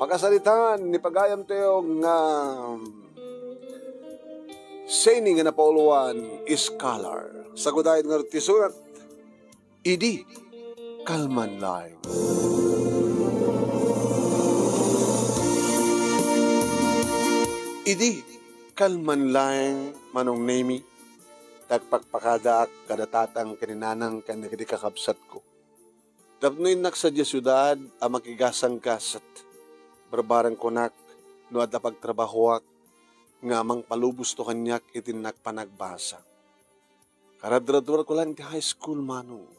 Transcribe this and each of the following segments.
Pakasalitan ni pagayam tayo nga saying nga napauluan scholar. Sagudahin nga tisurat, idi kalman lang. Idi kalman lang manong nemi, tagpagpakadak kadatatang kaninanang kanagadi kakabsat ko. Tapnoy naksadya syudad ang makigasang kasat. Barbarang konak, no at pagtrabahoak, nga mang palubos to kanyak itinak panagbasa. Karadradwar ko lang ti high school manong.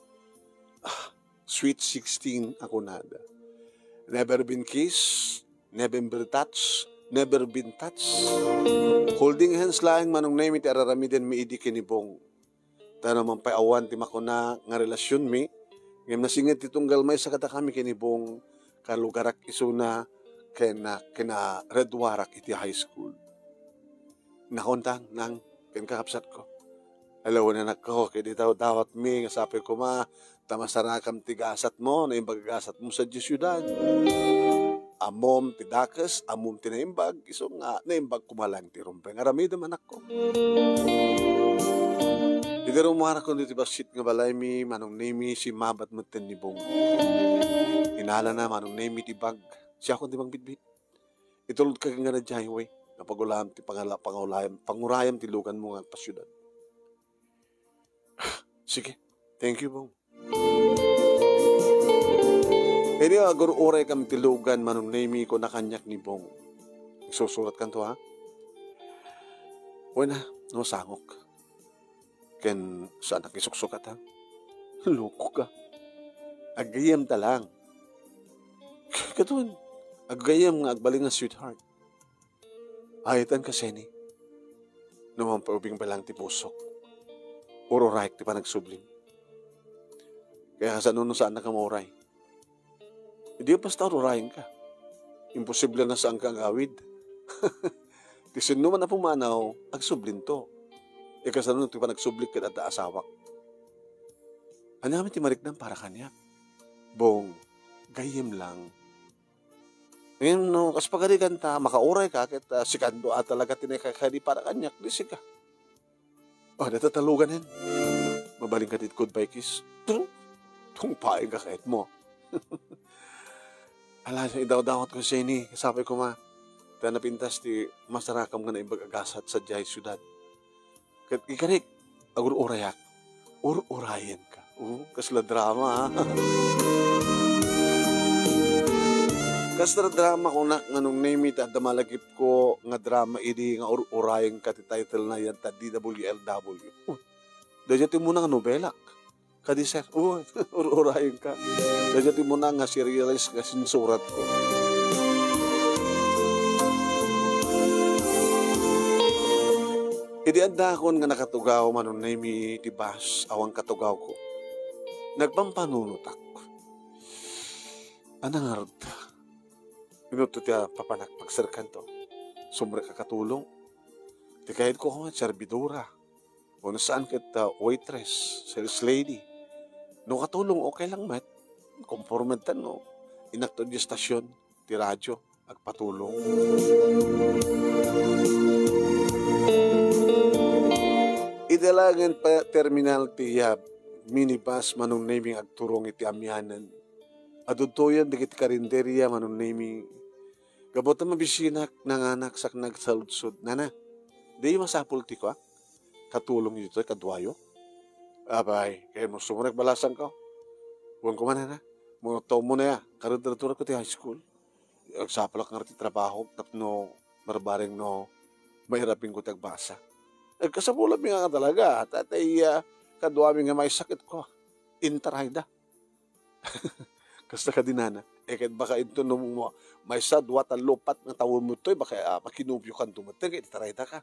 Sweet 16 ako nada. Never been kissed, never been touched, never been touched. Holding hands lang manong name iti araramiden mi idi kinibong. Tana man paawan ti makuna nga relasyon mi, ngem nasingit ti tunggal may sa kata kami kinibong kalugarak isuna kena redwarak iti high school. Nakuntang nang kakapsat ko. Alaw na nako, kaya di tawat mi, sabi ko tamasarakam tigasat mo, na imbagagasat mo sa syudad. Amom tidakas, amom tinaimbag, iso nga, naimbag kumalang ti rumpeng. Aramid naman ako. Hindi rumara ko dito basit nga balay mi, manong nemi si mabat maten ni Bong. Inala na manong nemi ti bag. Siya akong timang bitbit. Itulod ka nga na dyan, way. Napagulam ti pangurayam ti lugan mo nga pasyudad. Sige, thank you, Bong. Ini agur oray kam ti lugan manong nemi ko nakanyak ni Bong. Susulat kan to, ha? Uy na, no sangok. Ken saan nakisuksukat, ha? Loko ka. Agayam talang. Katuan. Agayam nga agbaling nga sweetheart. Ayatan ka, Seni. Naman paubing balang ti pusok. Uro raik ti pa nagsubling. Kaya sa nuno saan na ka mauray. Hindi basta urayin ka. Imposible na saan ka agawid. Tisin naman na pumanaw, agsublin to. Ika sa nuno ti pa nagsublik ka at asawak. Ano namin ti mariknang para kanya? Bong, gayem lang. Ngayon, no, kas pagalikan ta, makauray ka, kita sikando at talaga tinakakadi para kanyak, di sika. Oh, natatalugan yan. Mabaling ka dit goodbye kiss. Tungpain ka kahit mo. Ala, idaw-dawat ko siya ini. Sabi ko napintas ti masarakam nga na ibagagasat sa Jai Ciudad. Ikarik, agur-urayak. Ur-urayan ka. Kasla drama, ha? Kastra drama ko nga nung name it at malagip ko nga drama idi nga urayang ka ti title na yan ta DWLW. Dahil ti muna nga nobela. Kadi sir, urayang ka. Dahil ti muna nga serialize nga sinsurat ko. Idi andakon nga nakatugaw manong name ti bas awang katugaw ko. Nagpampanunutak. Anang arda? Minuto tiya papanak pagsarkan to. Sumre kakatulong. Di kahit ko nga, servidora. O nasaan kita waitress, sales lady. No katulong, okay lang, mat. Kompormentan, no. Inakto di stasyon, ti radyo, agpatulong. Idalagan pa terminal ti minibus manong naming agturong iti amyanan. Adutoyan di kiti karinderya manong naming gabot na mabisinak nanganak sak nagsaludsod. Nana, di masapul ti ko, katulong dito, kadwayo. Abay, kaya mo sumunak balasan ko. Huwag ko man na. Mga taon mo na ya, karudaratura ko ti high school. Agsapalak nga ti trabaho, tapno marbaring no, mahirapin ko tagbasa. Kasabulan mi nga talaga, tatay kadwami nga may sakit ko. Intarayda. Kasta ka dinana. Kahit baka ito mo, may sadwa lupat ng tawon mo ito, baka makinubyo kan tumatag, itarayda ka.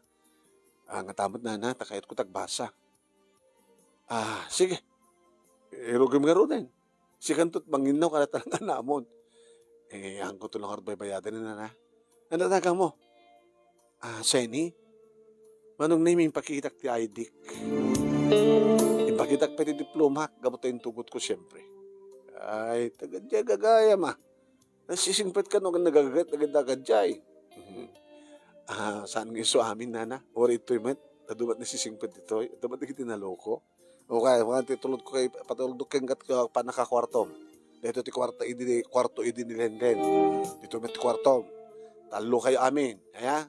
Nga tamat na, takayat ko tagbasa. Sige. Irugim nga rin. Si kantot manginaw ka na talaga namon. Ang ko ito lang arbay bayadan na. Ano taga mo? Seni? Manong naming pakitak ti IDIC. Ipakitak pa ti diploma, gabutin tugot ko siyempre. Ay, tagadya gagaya ma. Nasisingpit ka no, nagagat, nagadagadjay. Saan nga iso amin, nana? Or ito'y man, nadubat nasisingpit ito'y, dapat na kitinaloko. O kaya, mga titulod ko kay, patulod ko kayong panakakwartom. Dito ti kwarto idi ni Lenden. Dito may ti kwartom. Talo kayo amin. Kaya,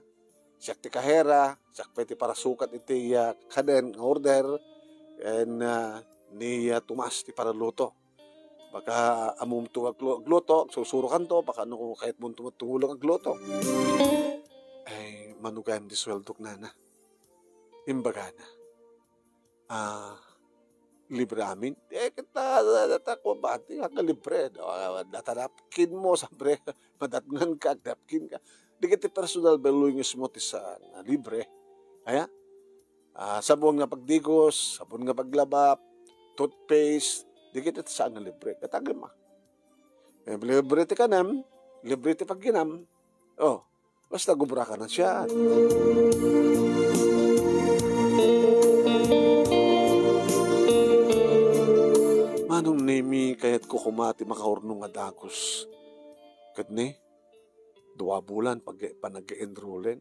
siyak ti kahera, siyak pa ti para sukat iti kaden, order, and tumas ti para luto. Baka amum gluto, susurukan to, baka ano kahit mo tumutulong ang gluto. Ay, manugayam di sweldok nana. Imbaga na. Libre amin. Kita ko ba? Ang libre. Natanapkin mo, sabre. Madatngan ka, napkin ka. Di kita personal belongings mo ti sa libre. Kaya, sabon nga pagdigos, sabon nga paglabap, toothpaste, di kita sa nga libre. Katagay ma. Libre ti kanam, libre ti pagginam. Oh, basta gubra ka na siya. Manong nemi kayat ko kumati makaurnong nga dagos. Kadni, 2 bulan pa nag-enrollen.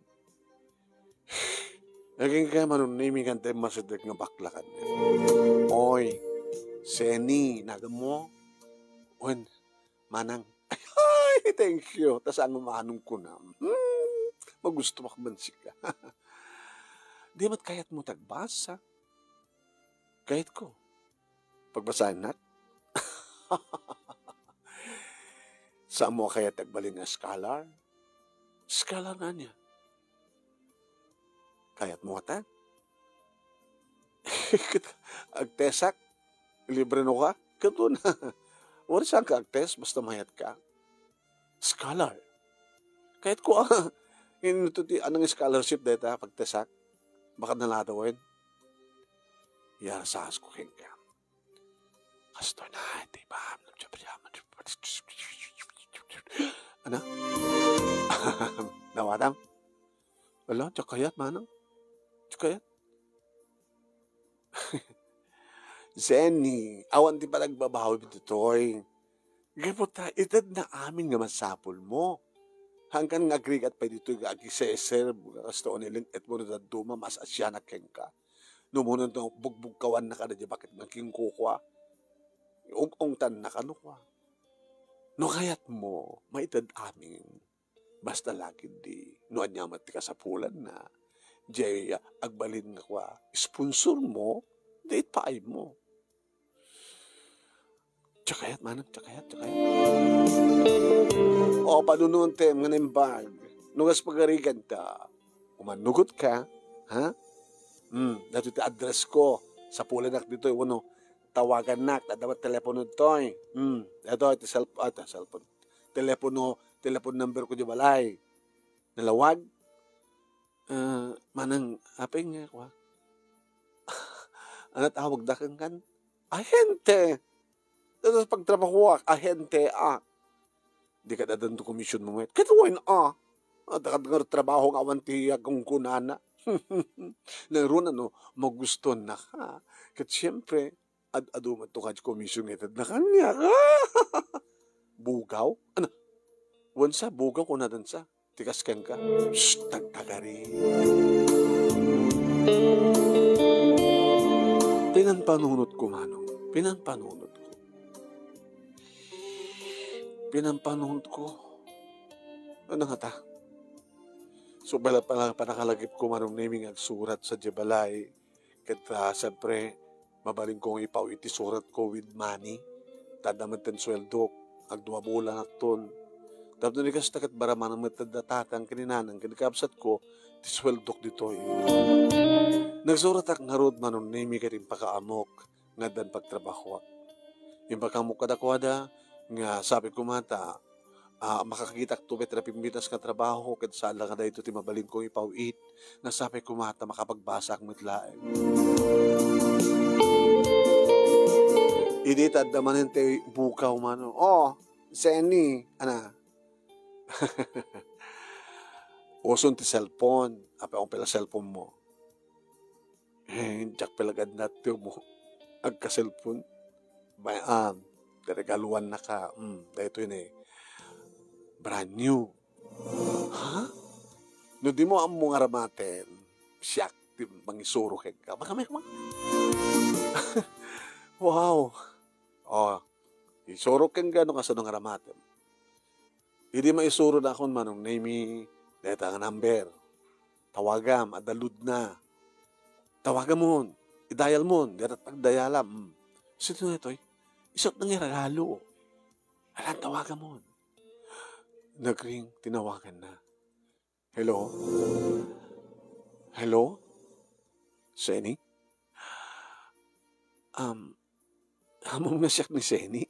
Naging kaya manong nemi kante masadag nga baklakan. Oy, Seni, nagamo. Wen, manang, ay, thank you. Tas ano manong ko na. Magusto makabansik ka. Di mat kayat mo tagbasa. Kayat ko. Pagbasahin nat. Saan mo kaya tagbalin nga scholar? Scholar nga niya. Kayat mo ata? Agtesak? Libre no ka? Kato na. Wala saan ka agtes, basta mayat ka. Scholar. Kayat ko anong scholarship dito pagtesak? Baka naladawin. Yara sa asko ka. Kasto na, di ba? Ano? Nawadam? Wala, tsakayat, manang. Tsakayat. Zenny, awan di pa nagbabawi dito'y. Gapota, itad na amin nga masapol mo. Hanggang ngagrigat pa dito'y agiseser, kasto nilin, et mo na duma, mas asya na keng ka. Numunan to, bugbugkawan na ka na di, bakit nagking kukwa? Ung tan na ka, no kwa? No kayat mo, maitad amin. Basta lagi di, no anyamat ka sa pulan na, jay agbalin nga kwa, sponsor mo, date paay mo. Tsakayat, manang, tsakayat. O, panunuan tayo nga nembag. Nugas pagarigan ta, umanugot ka, ha? Dato iti address ko, sa pulan nak dito, wano, tawagan nak, dapat telepono ito. Ito, cellphone. Telephone number ko di balay. Nalawag. Manang, apeng nga kwa. Ano tawag da kang kan? Ahente. Ito pagtrabaho ahente Di ka dadan to komisyon mo. Katuwain Dakat trabaho nga awanti akong kunana. Naroon magusto na ka. Kat siyempre, adu to ka komisyon itad na kanya. Bugaw? Ano? Wansa, bugaw ko na dansa. Tikas kang ka. Shhh, tagkagari. Pinanpanunot ko, manong. Pinanpanunot ko. Ano nga ta? So, bala panakalagip ko, manong naming agsurat sa Jebalay. Kaya, siyempre, mabaling kong ipaw iti surat ko with money. Tadamat ten sweldo. Agdua bulan akton. Tapos na nikas takat baraman ang matadatatang kininanang kinikapsat ko, ti sweldok dito. Nagsurat ak narod manon nimi karing pakaamok nga dan pagtrabaho. Yung pagkamok kadakwada, nga sabi ko mata, makakakitak to betra pimbitas ka trabaho, kad sala ka na ito ti mabaling kong ipawit, nga sabi ko mata makapagbasa ang mitlaen. Iditad naman hindi bukaw mano. Seni, Uson ti cellphone. Apa akong pala cellphone mo. Jak pelagad natin mo. Agka-cellphone. Regaluan na ka. Dahito yun Brand new. Ha? No di mo ang mga ramaten, siyak, di mangisuro ka. Baka may wow. Oh, isuro keng gano'n ka sa nung ramaten. Hindi maisuro na akong manong name deta nga number. Tawagam, adalud na. Tawagam mo, idayal mo, deta pagdayalam. Sino na ito? Isot nang iragalo. Alam, tawagam mo. Nagring, tinawagan na. Hello? Hello? Seni? Hamong nasyak ni Seni.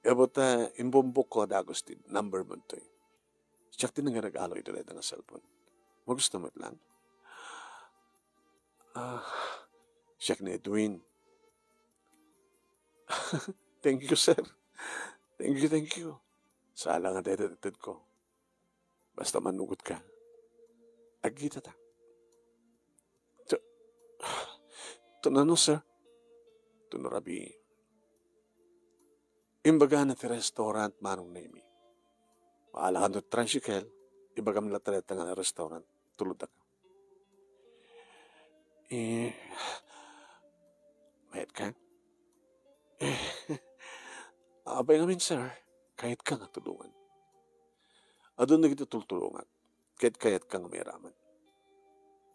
Abot imbumbok ko Agustin, number mo ito. Siyak din nga regalo ito na ng cellphone. Magusto mo lang. Siyak ni Edwin. Thank you, sir. Thank you. Sala nga dedetid ko. Basta manugot ka. Agita ta. Ito na no, sir. Ito na rabi. Imbaga na ti restaurant manong name. Maala ka no transikel, ibagam na treta nga na restaurant. Tulod ka. Mayat ka? Abay ngamin, sir. Kahit ka nga tulungan. Adon na kita tultulungan. Kahit ka nga may raman.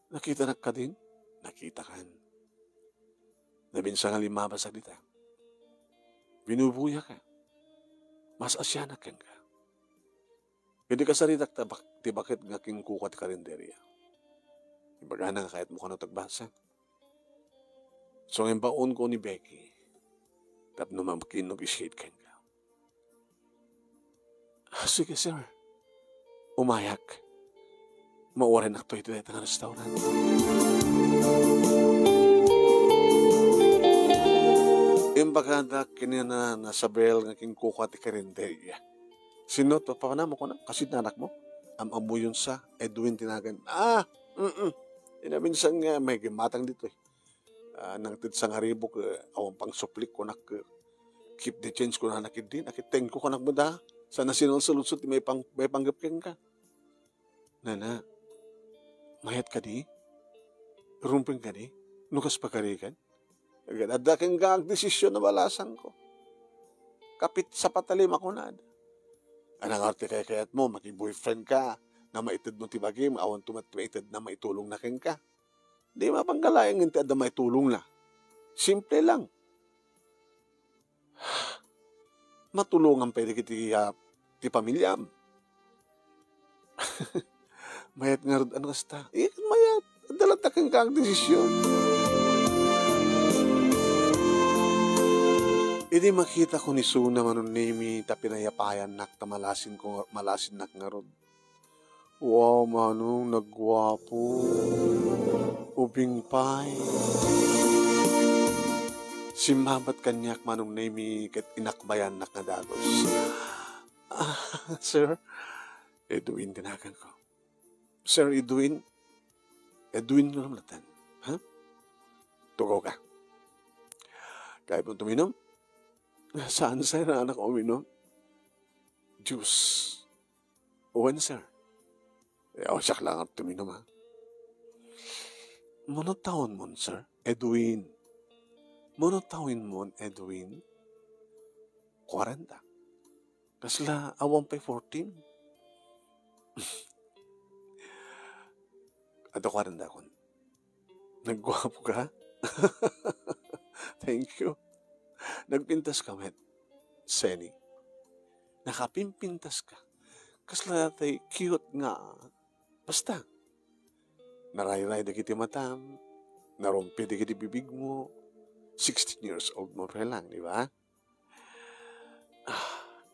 Nakita na ka din? Nakita ka. Nabinsang halimabas sa dita. Binubuya ka. Mas asyanak ka. Hindi ka saritak ti bakit nga king kukat karinderya. Ibaga na kahit mukha na tagbasa. So ang baon ko ni Becky, tap naman kinag-shade ka nga. Sige, sir. Umayak. Mauwarin na ito dito ng restaurant. Imbaganda kinina nasabel ng king kuka ti karinderya. Sino to? Papanamo ko na? Kasi nanak mo? Amamu yun sa Edwin tinagan. Inabinsang may gimatang dito eh. Nang tid sa ngaribok, awang pang suplik ko nak keep the change ko na nakid din. Nakiteng ko kanak mo da. Sana sinong salusot may panggap ka. Nana, mayat ka di? Rumping ka di? Nukas pagkarikan? Agad kang gag desisyon na balasan ko. Kapit sa patalim ako na. Anang arte kayat mo, maki-boyfriend ka, na maitid mo tibagim, awan tumatmaitid na maitulong na keng ka. Di mapanggalayang hindi na maitulong na. Simple lang. Matulungan pwede kiti ti pamilyam. Mayat nga rin, ano kasta? Mayat, dalata kang kang desisyon. Hindi makita ko ni Suna manon nimi ta pinayapayan nak ta malasin nak nga ron. Wow, manong nagwapo. Ubing pay. Simabat kanyak manong nimi ket inakbayan nak nga dagos. Sir, Edwin tinagan ko. Sir Edwin? Edwin ko naman natan. Ha? Tugaw ka. Kaya po tuminom? Saan sir na anak uminom? Juice. When sir? Siyak lang at tuminom ha. Monotawon mo sir? Edwin. Monotawin mo Edwin? 40. Kasla awang pa'y 14. Ato 40 ako. Nagwapo ka? Thank you. Nagpintas ka, met. Seni. Nakapimpintas ka. Kasla tay cute nga. Basta. Naray-ray da kiti matam. Narumpi da kiti bibig mo. 16 years old mo pa lang, di ba?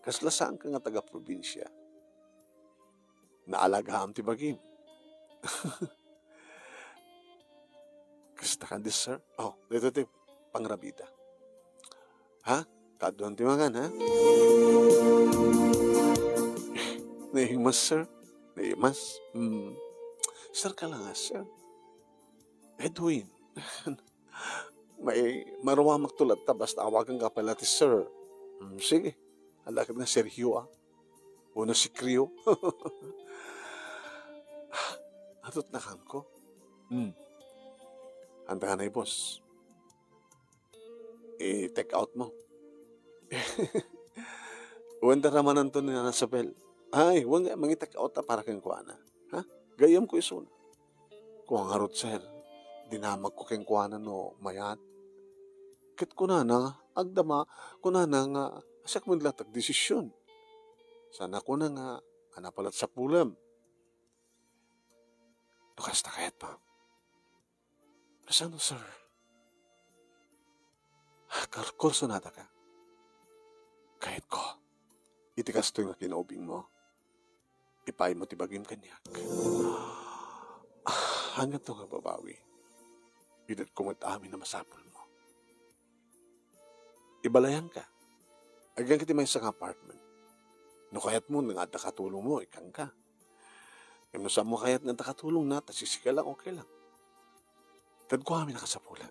Kasla saan ka nga taga-probinsya? Naalagaam ti bagim. Kasta ka dis, sir? Oh, dito pangrabida. Ha? Kadoon ti mangan, ha? Naihimas, sir? Naihimas? Sir ka lang, sir? Edwin. May marwa magtulat ta, basta awagan ka pala ti sir. Sige. Halakit na Sergio, ah. Una si Crio. Atot na kan ko. Handa ka na boss. I-take out mo. Wanda ramanan to ni Anasabel. Ay, wang mangi-take out na para kang kuana. Ha? Gayam ko isun. Kung ang harot sir, dinamag ko kang kuana no mayat. Kit ko na agdama, ko na nga, asak mo latag desisyon. Sana ko na nga, anapalat sa pulam. Lukas na kayat pa. Nasaan sir? Kurso nata ka. Kahit ko, itikas to yung kinaubing mo. Ipay mo tibagim kanyak. Hanggang to nga babawi. Idat kumot amin na masapol mo. Ibalayan ka. Agyan kiti may isang apartment. No kayat mo, nga takatulong mo, ikang ka. Kung saan mo kayat nga takatulong na, tasisika lang, okay lang. Tad ko amin nakasapulan.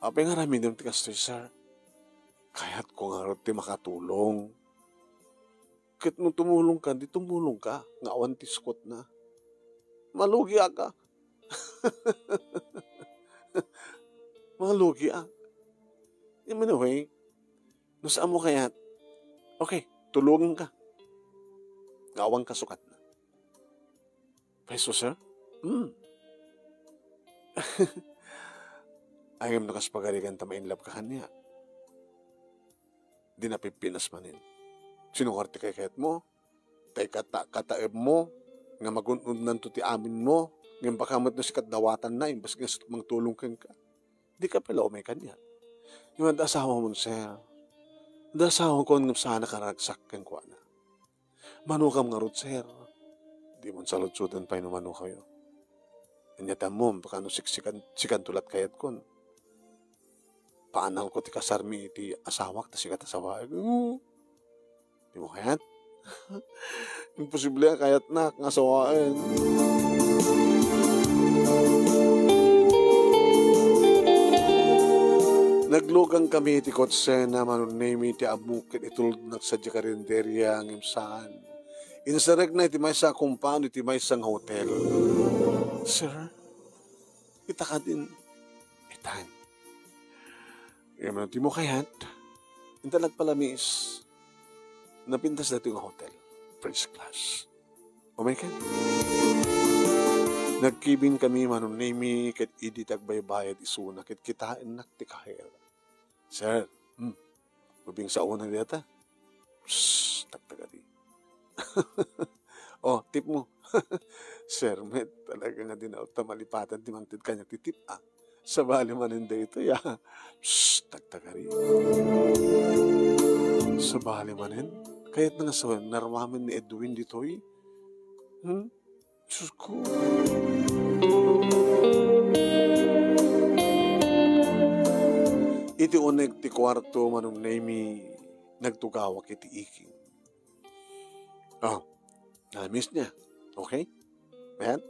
Apay nga ramin yung tikas to, sir. Kaya't ko nga rin makatulong. Kahit nung tumulong ka, di tumulong ka. Nga awan tiskot na. Malugi ka. Malugi ka. Anyway, no saan mo kaya't, okay, tulungan ka. Nga awan ka sukat na. Peso, sir? Ayam na kaspagarigan tamain lab ka kanya. Di na pipinas manin. Sinungarte kay kayat mo, tay kataib mo, nga magunundan to ti amin mo, nga bakamat na sikat dawatan na, imbas nga magtulong kang ka. Di ka pala umay kanya. Yung asawa mo, sir, asawa ko nga sana karagsak kang kwa na. Manukam nga rod, sir. Di mo salutsudan pa yung manu kayo. Kanyatan mo, baka no sikan tulat kayat kon. Paanal ko ti kasarmi iti asawak, ta sikat asawa. Di mo kayat? Imposible kayat na, ng asawaan. Naglugang kami iti kotse na manunemi iti amukit itulog nagsadya karinderya ng imsaan. Insarek na iti may sa kumpano iti may sang hotel. Sir, kita ka din itan. Yung ti mo kayat, yung nagpalamis, napintas dati yung hotel, first class. O may kan? Nagkibin kami manunemi kat idi tagbaybayad isuna kat kitain naktikahir. Sir, mabing sa una dita. Shhh, tagtagadi. Oh, tip mo. Sir, met, talaga nga din ako malipatan di mangtid kanya titip sa bali maninda ito, ya. Shhh, tagtagari. Sa bali manin? Kaya't nga sa narwamin ni Edwin dito'y. Diyos ko. Iti uneg ti kwarto manong naimi nagtugawak iti iking. Na-miss niya. Okay? Ayan?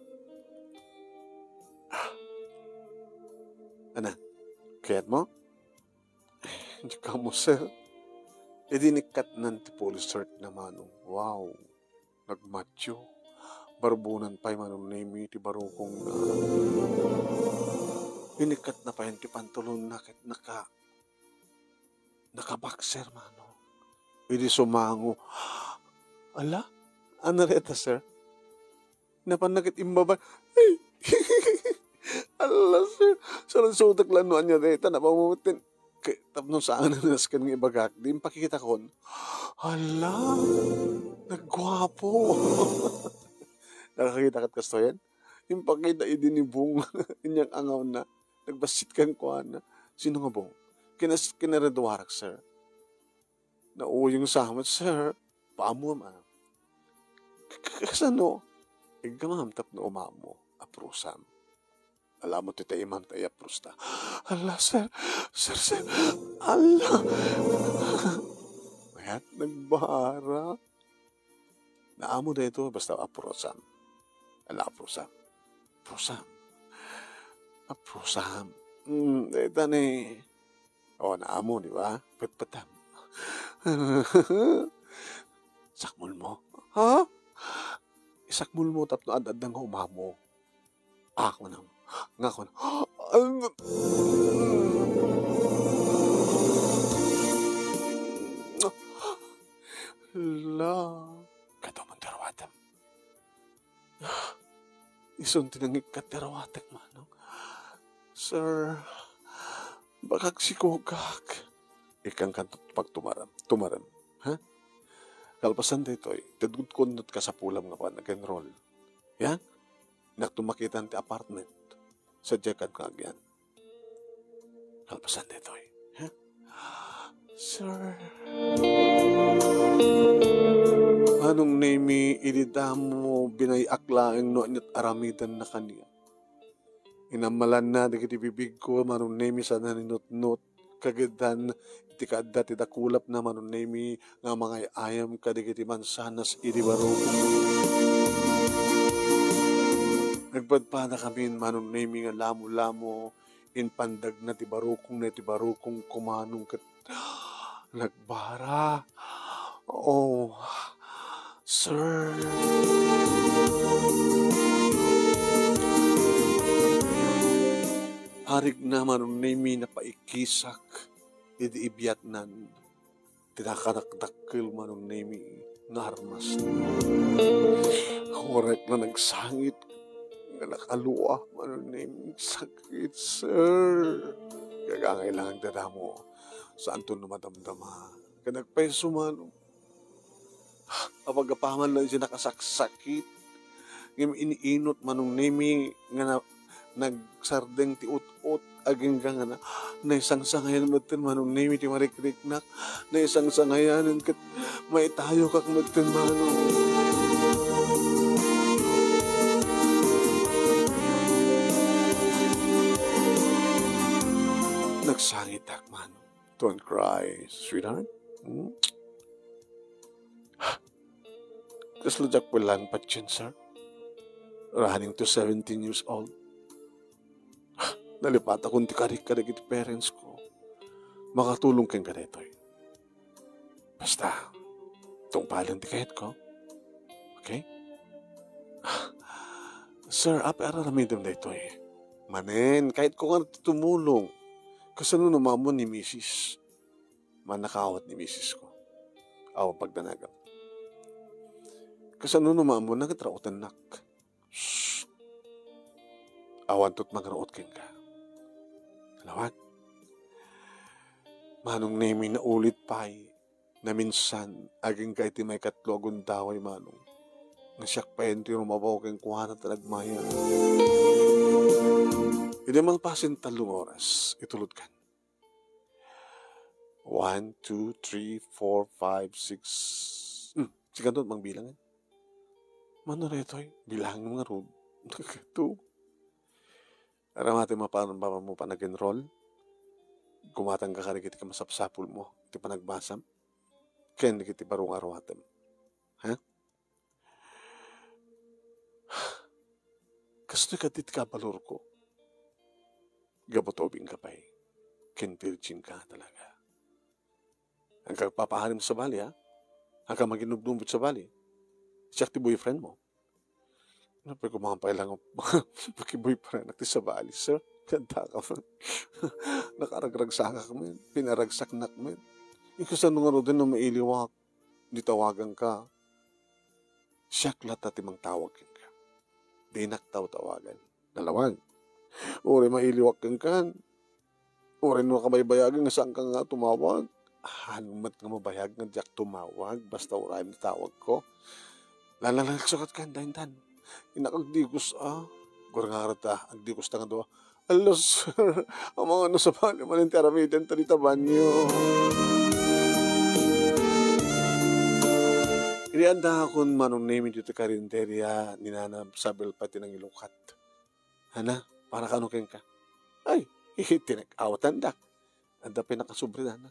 Ana, kaya't mo? Hindi ka mo, sir. E dinikat ng ti police cert na manong. Wow, nagmacho. Barbunan pa'y manong name ti barukong na. Dinikat na pa yung ti pantulon na naka-boxer manong. Hindi sumango. Ala, ano reta, sir? Napanakit imbaba. Ay, ala, sir. Sarang sutak lanuan niya reta na pamutin. Tapno saan na naskan ng ibagak. Di yung pakikita ko. Hala, nagwapo. Nakakita kat kasto yan? Yung pakita idinibong. Inyang angaw na. Nagbasit kang kuha na. Sino nga bong? Kinaradwarak, sir. Nauyong samat, sir. Paamo, ma'am. Kasano? Igamam tap na umamo. Aprusam. Alam mo tita imam tayo aprusta. Ala, sir. Sir. Ala. Mayat nagbahara. Naamo na ito basta aprusam. Ala, aprusam. Aprusam. Ito na naamo, di ba? Patpatam. Sakmul mo? Ha? Isakmul mo tapno adad ng umamo. Ako na. Nga ko na. La. Kato man darawatam. Isun tinangik ka darawatak manong. Sir, bakag sikogak. Ikang kantot pag tumaran. Ha? Kalpasan dito tadgud-kundot ka sa pulam nga pa nag-enroll. Yan? Naktumakitan ti apartment. Sadyakan ka agyan. Kalpasan dito ha? Sir, anong name ilida mo binayaklaeng no anyat aramidan na kaniya? Inamalan na dagiti bibig ko manong name sa naninot-not kagadan iti kaadda ti dakulap na manong name nga mga ayam kadigiti mansanas iti barong. Nagpadpada kami manong name nga lamo-lamo in pandag na ti barukong kumanong kat nagbara. Oh, sir. Harig na manong name na paikisak iti ibiyatnan tinakanakdakkel manong name nga armas. Korek na nagsangit nga nakaluwa manong name sakit, sir. Kagangailangan dada mo saan to namadamdama. Kanagpeso manong apagapaman lang siya nakasaksakit. Ngayon iniinot manong name nga nagsardeng ti ut-ut aging nga na isang sangayan matin manong name ti marikriknak na isang sangayanan kat may tayo kak matin manong. Nagsangit ak manong. Don't cry, sweetheart. Kaslujak pulan pa dyan, sir. Running to 17 years old. Nalipat akong tikarik ka iti parents ko. Makatulong kang ganito'y. Basta, itong palang tikahit ko. Okay? Sir, apararamidam na ito'y. Manen, kahit ko nga tumulong. Kasano namamon ni Mrs. Manakawat ni Mrs. ko. Awa pagdanagam. Kasano namamon nagatrautan nak. Shhh. Awan to't magraot king ka. Alawag. Manong name na ulit pa'y na minsan aging ka iti may katlogon daway manong. Nga siyak pa yun ti rumabaw keng kuhana talagmaya. Hindi mang pasin talong oras. Itulod kan. 1, 2, 3, 4, 5, 6. Sigan doon mang bilangan. Mano reto'y bilangan mga rod. Ito. Aramate mapanon ba mo pa nag-enroll? Gumatang ka karikit ka masapsapul mo. Iti pa nagbasam. Ken kiti barong arawatem. Ha? Kasto katit ka balor ko. Gabotobing ka pa'y. Ken virgin ka talaga. Ang kagpapahanim sa bali, ha? Ang kamaginubnumbot sa bali. Siyak ti boyfriend mo. Napay kumampay lang maki-boyfriend nakti sa bali, sir. Kanta ka man. Nakaragragsaka ka man. Pinaragsak nak man. Ikasan nga ro din na mailiwak. Di tawagan ka. Siyak lata timang tawag ka. Di naktaw-tawagan. Nalawag. Uri mailiwak kang kan. Uri mo kabaybayagan nga saan ka nga tumawag. Hanumat nga mabayag nga diyak tumawag. Basta uray mo tawag ko. Lalalagsukat ka dahin-dahin. Inakagdigos Gurngarata, agdigos ta nga doa. Alo, sir. Ang mga sa bali man yung teramidan talita banyo. Inianda akong manong name dito karinderya ni Nana Sabel pati ng ilukat. Hana, para ka ano ka? Ay, tinag-awatan dak. Anda pinakasubri na.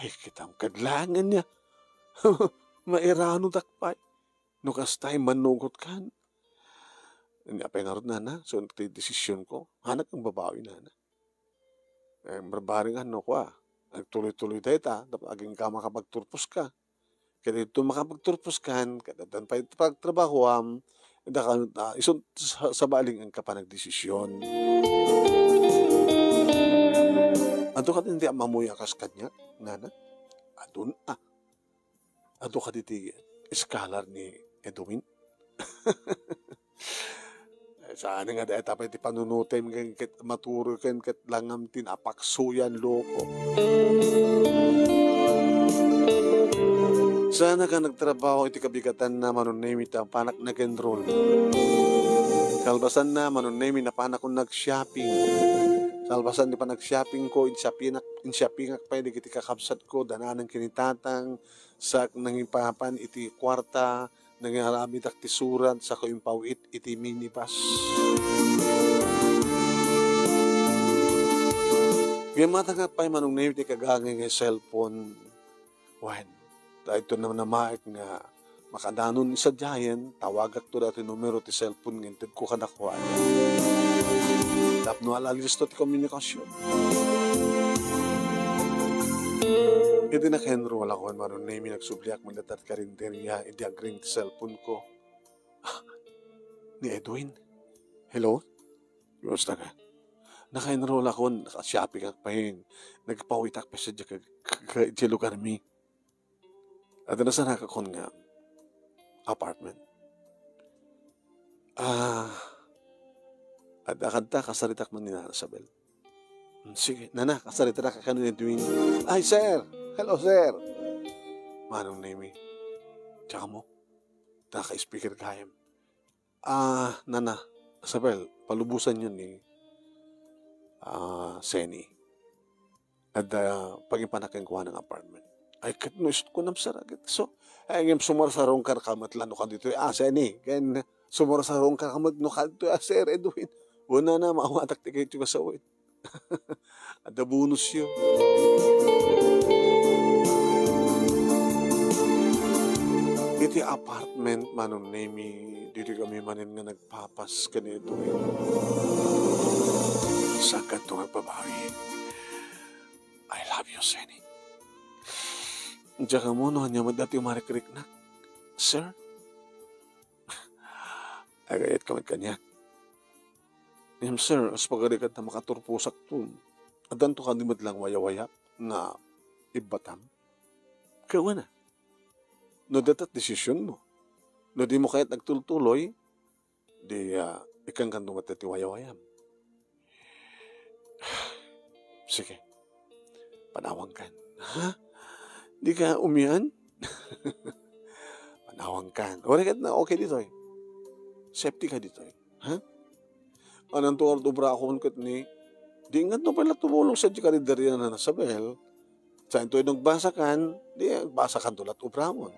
Ay, kitang kadlangan niya. Mairano dakpay. Nukas tayo manugot kan. Apay nga rin na. So, ito desisyon ko. Hanak ang babawi na. Barbaring ano ko Nagtuloy-tuloy tayo ta. Dapat aging ka makapagturpos ka. Kaya ito makapagturpos kan, kadatan pa ito pagtrabaho isun sa baling ang kapanagdesisyon. Ato ka hindi mamuya kas kanya, nana? Adun ato ka diti scholar ni Edwin. Saan nga dahil tapay ti panunutin ket maturo ken ket langam tin apaksuyan loko. Sana ka nagtrabaho iti kabigatan na manunemi ta panak nag-enroll. Kalbasan na manunemi na panak kong nag-shopping. Kalbasan di pa nag-shopping ko, in shopping ak pa iti kakabsat ko, dananang kinitatang, sa nangipapan iti kwarta, nangiharamit ak ti surat, sa ko impawit iti minibus. Gamata nga pa manunemi iti kagangay ng cellphone. When, dahil ito naman na maik nga makadanon isa dyan, tawagak to dati numero ti cellphone ngintid ko kadakuan. Tapno alalis to ti komunikasyon. Iti naka-enroll ako maron na nagsubliak magdatat karinderya iti agring ti cellphone ko. Ni Edwin. Hello? Gusto ka? Naka-enroll ako, naka-shopping ak pahin. Nagpawitak pa siya ka lugar mi. At nasa nakakon nga apartment. At akad kasaritak man ni Nana Isabel. Sige, Nana, kasaritak ka ni Edwin. Ay, sir! Hello, sir! Manong name Tsaka mo, naka-speaker kayam. Nana Isabel, palubusan yun ni Seni. At pag-ipanakin ko ng apartment. Ay, katnuist ko nam saragit. So, ay, sumarasarong karkamat lano ka dito. Seni, kan sumarasarong karkamat no ka dito. Sir Edwin, wala na, maawatak ti kayo ka sawit. At bonus yun. Iti apartment manong name dito kami manin nga nagpapas kanito. Sakat to nga babae. I love you, Seni. Diyan ka mo, no, niya dati umarikrik na. Sir? Agayat ka kanya. Sir, as pagarikat na makaturpusak to. Adan to ka di lang waya-waya na ibatam. Kaya na. No, datat desisyon mo. No, di mo kahit nagtultuloy, di ikang kandong at iti waya-wayam. Sige. Panawang kan. Ha? Di ka umiyan? Panawang kan. Wala na, okay dito eh. Safety ka dito eh. Ha? Anong tuwar dobra ako kat ni, di nga no pala tumulong sa karinderya na nasabel. Sa ito ay nagbasakan, di basakan tulat ubramon.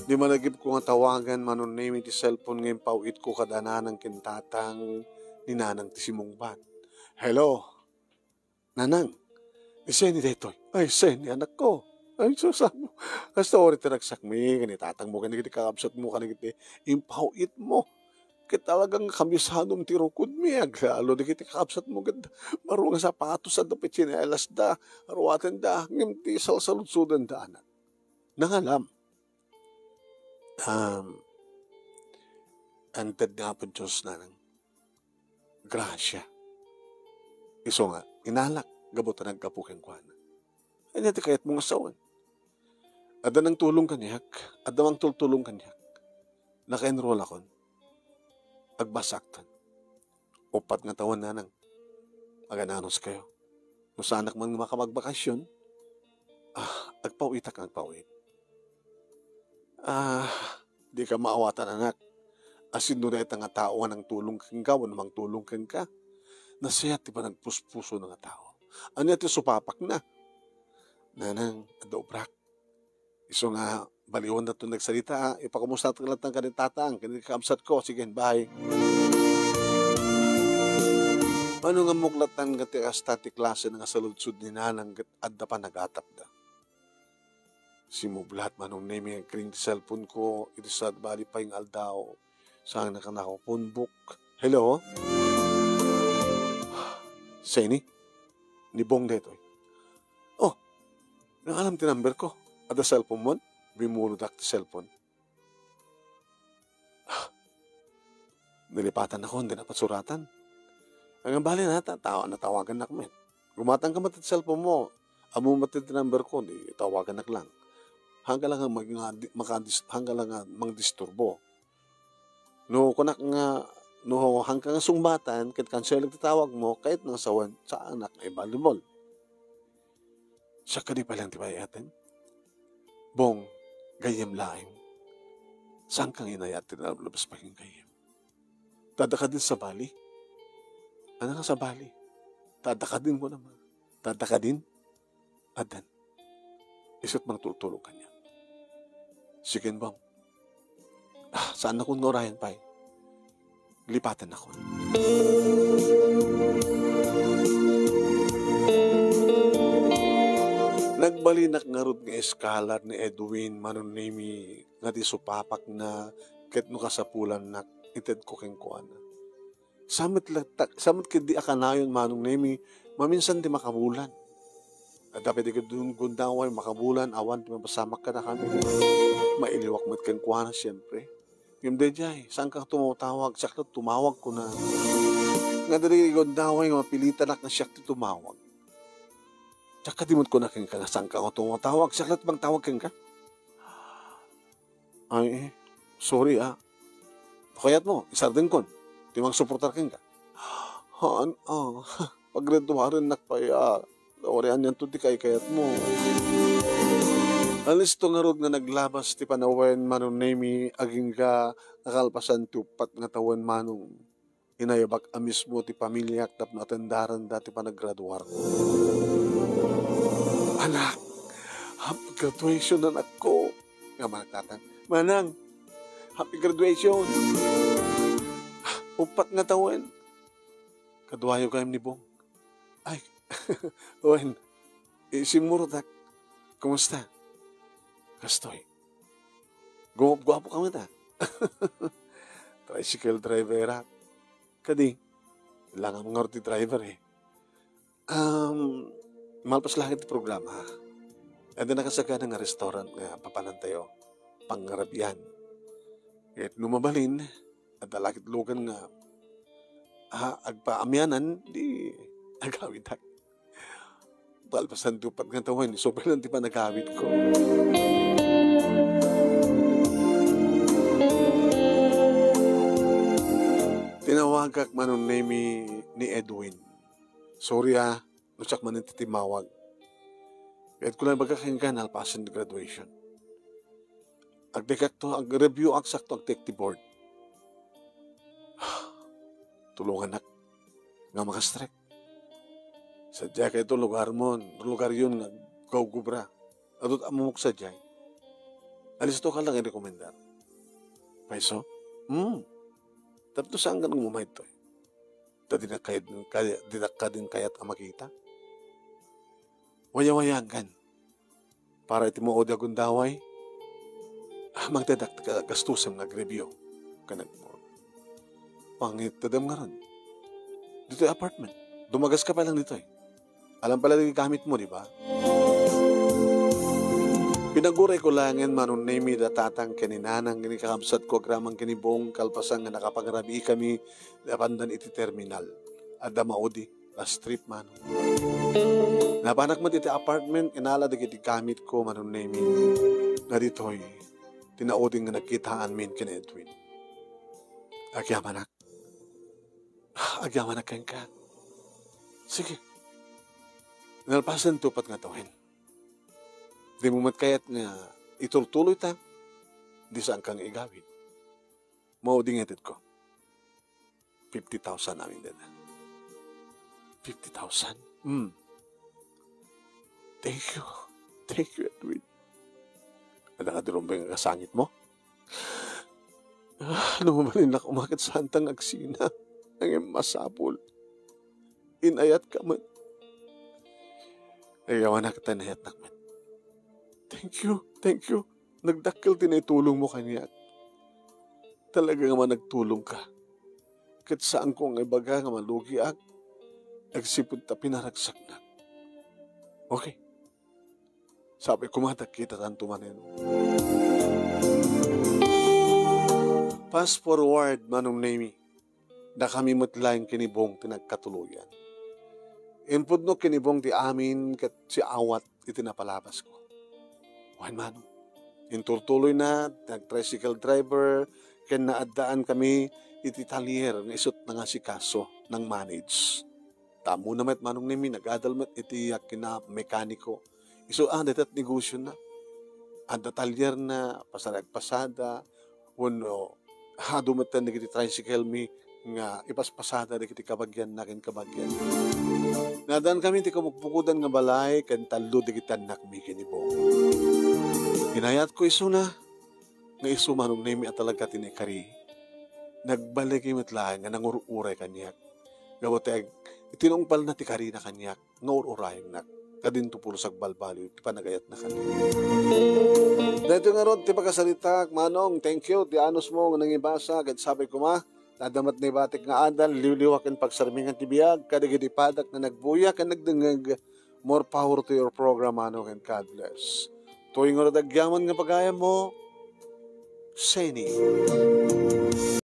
Di malagip ko nga tawagan manon name iti cellphone ngayon pauit ko kadanan ng kintatang ni Nanang Tisimungban. Hello? Nanang? Seni detoy. Ay, Seni, anak ko. Ay, susamo. Hasta ori tinagsak mi, kanitatang mo, kanigiti kakabsat mo, kanigiti impauit mo. Kitalagang kamisanong tirukod mi, aglalo, di kiti kakabsat mo, ganda. Marunga sa patos sa dapit sinelas da, aruatan da, ngimti salsalutsudan da, anak. Nangalam. Antad nga po Diyos na ng grasya. Iso nga, inalak, gabutan nagkapukin ko na. Ay, nati kayat mong asawan. Ada nang tulong kanyak, ada mang tultulong kanyak. Naka-enroll ako. Agbasaktan. Upat nga tawan na nang magananos kayo. Kung saan anak mang makamagbakasyon, agpawit. Di ka maawatan anak. Asin doon na nga tao ng tulong kang ka, namang tulong kang ka. Nasayat di ba nagpuspuso ng tao. Ano ito supapak na? Nanang, adobrak. Iso nga, baliwan na ito nagsalita. Ipakamusta ito lahat ng kanitatang. Kanikamsat ko. Sige, bye. Ano nga muklatan nga ti astati klase nga saludsud ni Nanang adda pa nagatap da. Simublat manong name yung kring cellphone ko. Ito sa bali pa yung aldaw. Saan na ka nakapunbuk. Hello? Seni? Ni Bong detoy. Oh, Nang alam ti number ko. At the cellphone mo, bimunudak ti cellphone. Nilipatan ako, hindi dapat suratan. Hanggang bali na, natawagan na kami. Gumatang ka matid cellphone mo, amo matid ti number ko, di tawagan na lang. Hanggang lang mang disturbo. No, kunak nga, no, hanggang nga sumbatan, kahit cancel tawag mo, kahit nang sawan sa anak ay volleyball. Siya ka di pa lang di ba yatin? Bong, gayem laing. Saan kang inayat na labas pa yung gayem? Tadaka din sa bali. Ano nga sa bali? Tadaka din mo naman. Tadaka din? Adan. Isot mang tultulog kanya. Sige bang. Saan akong ngorayan pa eh? Lipatan ako. Nagbalinak nga rod nga eskalar ni Edwin manunimi nga di supapak na ket no kasapulan na ited ko keng kuana. Samit kedi akanayon manong nemi maminsan di makabulan. At dapat di kadun gundaway makabulan awan di mapasamak ka na kami. Mailiwak mo't keng kuana siyempre. Yung dejay, saan kang tumawag? Siya tumawag ko na. Nga dali gundaway mapilitan na siya tumawag. Tsaka di mo ko na keng saan kang tumawag. Siya bang tawag keng ka? Ay, sorry Pakayat mo, isardin kon. Timang suportar keng ka. Pagreduwarin nakpaya. Orian yan to di kayat mo. Alis to nga rod nga naglabas ti panawen manong nemi aging ka nakalpasan tupat nga tawan manong inayabak amis mo ti pamilyak tap na atendaran dati pa naggraduar ko. Anak, happy graduation anak ko. Nga managtatang, manang, happy graduation. Upat nga tawan. Kaduayo kayong ni Bong. Ay, Owen, simurdak, kumusta? Kastoy. Gwapo ka mata. Tricycle driver Kadi, lang ang mga orti driver eh. Malpas lang iti programa. Ando nakasaga ng restaurant nga papanantayo. Pangarabian. Kahit numabalin, at alakit lugan nga agpaamyanan, di agawid tak. Palpasan tupat nga tawan, sobrang lang di pa nagawid ko. Tinawagak manong name ni Edwin. Sorry nusak man iti timawag. Kahit ko lang bagakinggan, alpasan the graduation. Agdekak to, ag-review sakto ag-take the board. Tulungan nga makastrek. Sadya ka ito lugar yun nga gawgubra. Adot amumok sadya. Alis to ka lang i-rekomendar. Paiso? Tapos saan ka nang mumahid to? Dinak ka din kayat ang makita? Waya-wayang kan. Para iti mo o dagundaway, magdadak ka gastusam nag-review. Kanag mo. Pangit tadam nga ron. Dito apartment. Dumagas ka pa lang dito eh. Alam pala yung gamit mo, di ba? Pinaguray ko langin manong name da tatang kaninanang ginikakabsat ko agramang kinibong kalpasang nga nakapagarabi kami napandan iti terminal. Adda maudi, la strip manong. Napanak mo dito apartment, inala digiti gamit ko manong name na dito'y tinauding nga nagkitaan min kina Edwin. Agyamanak kang ka. Sige. Nalpasan tupat nga tawin. Di mo matkayat nga itultuloy ta, di saan kang igawin. Maudingated ko. 50,000 namin din. 50,000? Thank you. Thank you, Edwin. Ada ka dirumbay nga kasangit mo? Lumamalin na kumakit sa hantang agsina. Ang masapol. Inayat ka man. Ayawan na kita nayat nakman. Thank you. Nagdakil tinitulong mo kanya. Talaga nga man nagtulong ka. Kat saan ko nga ibaga nga malugi nagsipod ta pinaragsak na. Okay. Sabi ko kita tanto manin. Fast forward manong nemi, da kami matlaing kinibong tinagkatuluyan. Input no kinibong ti amin kat si awat iti napalabas ko. Wan manong. Intultuloy na, nag-tricycle driver, ken naadaan kami iti talyer, nga isot na nga si kaso ng manage. Tamo na met manong nemi, nag-adalmet iti kina mekaniko. Iso datat negosyo na. Anda talyer na, pasada, wano, dumatan na kiti tricycle mi, nga ipaspasada na kiti kabagyan nakin kabagyan. Nadaan kami ti kamukpukudan nga balay, kan talo di kita nakmi kinibong. Inayat ko iso na, nga iso manong nemi at talaga tinikari. Nagbalik imit lang nga nangururay kanyak. Gawateg, itinungpal na tikari na kanyak, nga ururayan na. Kadinto puro sagbalbalo, ipanagayat na kanyak. Dito nga ron, ti pagkasalita, manong, thank you, ti anos mo nga nangibasa, kad sabi ko nadamat na ibatik nga adal, liwliwakin pagsarmingan ti biyag, kadigitipadak na nagbuya, kan nagdengag, more power to your program, manong, and God bless. Tuwing nga dagyaman nga pagaya mo, Seni.